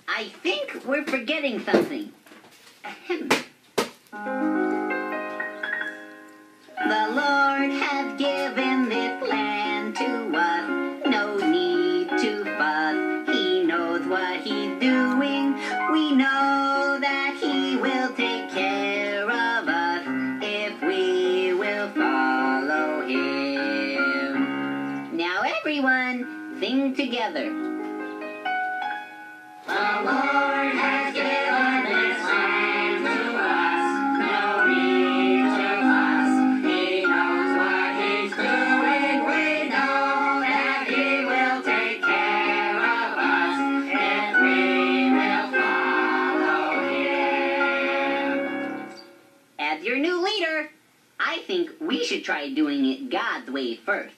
I think we're forgetting something. Ahem. The Lord hath given this land to us. No need to fuss. He knows what he's doing. We know that he will take care of us if we will follow him. Now everyone, sing together. The Lord has given this land to us. No need to fuss. He knows what he's doing. We know that he will take care of us if we will follow him. As your new leader, I think we should try doing it God's way first.